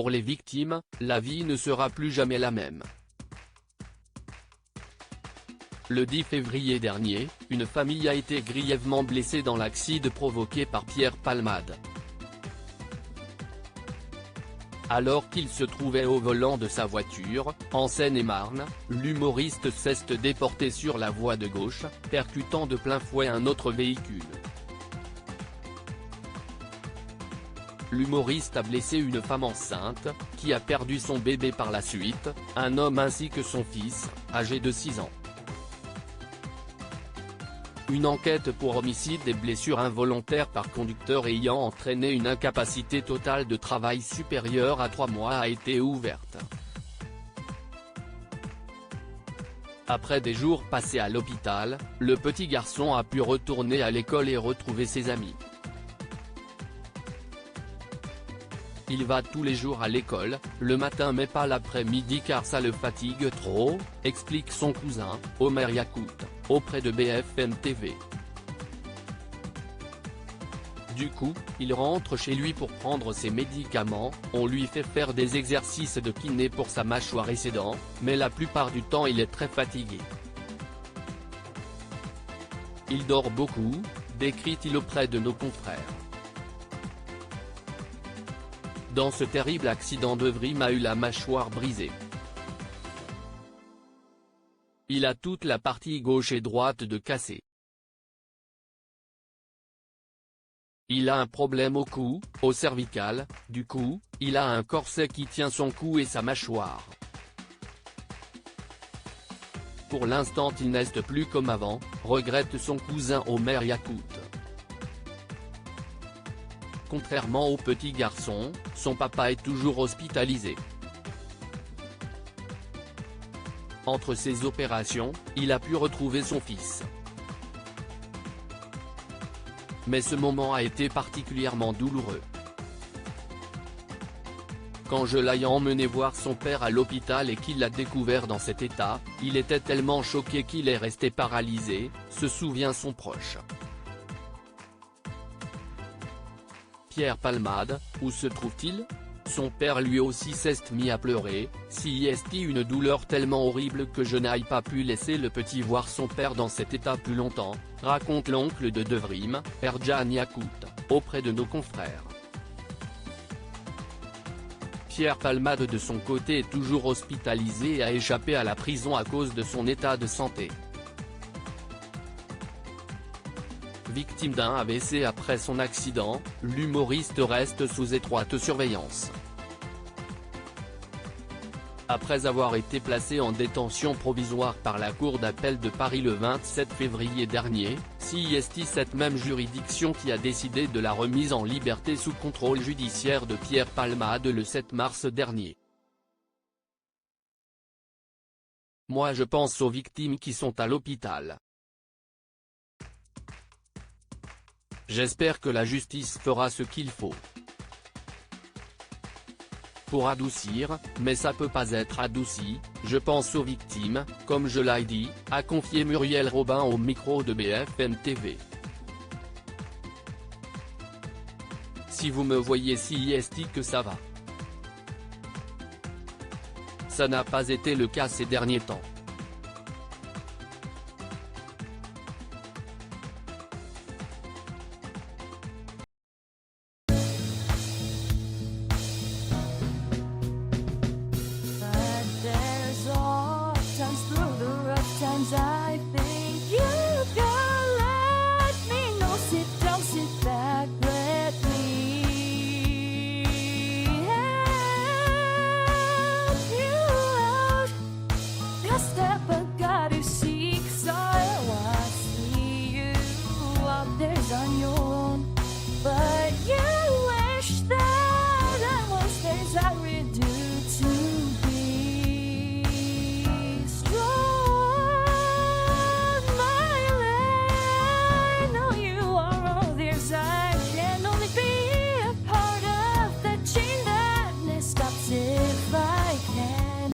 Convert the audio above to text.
Pour les victimes, la vie ne sera plus jamais la même. Le 10 février dernier, une famille a été grièvement blessée dans l'accident provoqué par Pierre Palmade. Alors qu'il se trouvait au volant de sa voiture, en Seine-et-Marne, l'humoriste s'est déporté sur la voie de gauche, percutant de plein fouet un autre véhicule. L'humoriste a blessé une femme enceinte, qui a perdu son bébé par la suite, un homme ainsi que son fils, âgé de 6 ans. Une enquête pour homicide et blessure involontaire par conducteur ayant entraîné une incapacité totale de travail supérieure à 3 mois a été ouverte. Après des jours passés à l'hôpital, le petit garçon a pu retourner à l'école et retrouver ses amis. Il va tous les jours à l'école, le matin mais pas l'après-midi car ça le fatigue trop, explique son cousin, Omer Yacout, auprès de BFM TV. Du coup, il rentre chez lui pour prendre ses médicaments, on lui fait faire des exercices de kiné pour sa mâchoire et ses dents, mais la plupart du temps il est très fatigué. Il dort beaucoup, décrit-il auprès de nos confrères. Dans ce terrible accident Devrim a eu la mâchoire brisée. Il a toute la partie gauche et droite de cassée. Il a un problème au cou, au cervical, du coup, il a un corset qui tient son cou et sa mâchoire. Pour l'instant il n'est plus comme avant, regrette son cousin Omer Yacout. Contrairement au petit garçon, son papa est toujours hospitalisé. Entre ces opérations, il a pu retrouver son fils. Mais ce moment a été particulièrement douloureux. Quand je l'ai emmené voir son père à l'hôpital et qu'il l'a découvert dans cet état, il était tellement choqué qu'il est resté paralysé, se souvient son proche. Pierre Palmade, où se trouve-t-il? Son père lui aussi s'est mis à pleurer, une douleur tellement horrible que je n'ai pas pu laisser le petit voir son père dans cet état plus longtemps, raconte l'oncle de Devrim, Erjan Yacout, auprès de nos confrères. Pierre Palmade de son côté est toujours hospitalisé et a échappé à la prison à cause de son état de santé. Victime d'un AVC après son accident, l'humoriste reste sous étroite surveillance. Après avoir été placé en détention provisoire par la Cour d'appel de Paris le 27 février dernier, c'est cette même juridiction qui a décidé de la remise en liberté sous contrôle judiciaire de Pierre Palmade le 7 mars dernier. Moi je pense aux victimes qui sont à l'hôpital. J'espère que la justice fera ce qu'il faut pour adoucir, mais ça peut pas être adouci, je pense aux victimes, comme je l'ai dit, a confié Muriel Robin au micro de BFM TV. Si vous me voyez que ça va. Ça n'a pas été le cas ces derniers temps. I think you can let me know. Sit down, sit back, let me help you out. Just step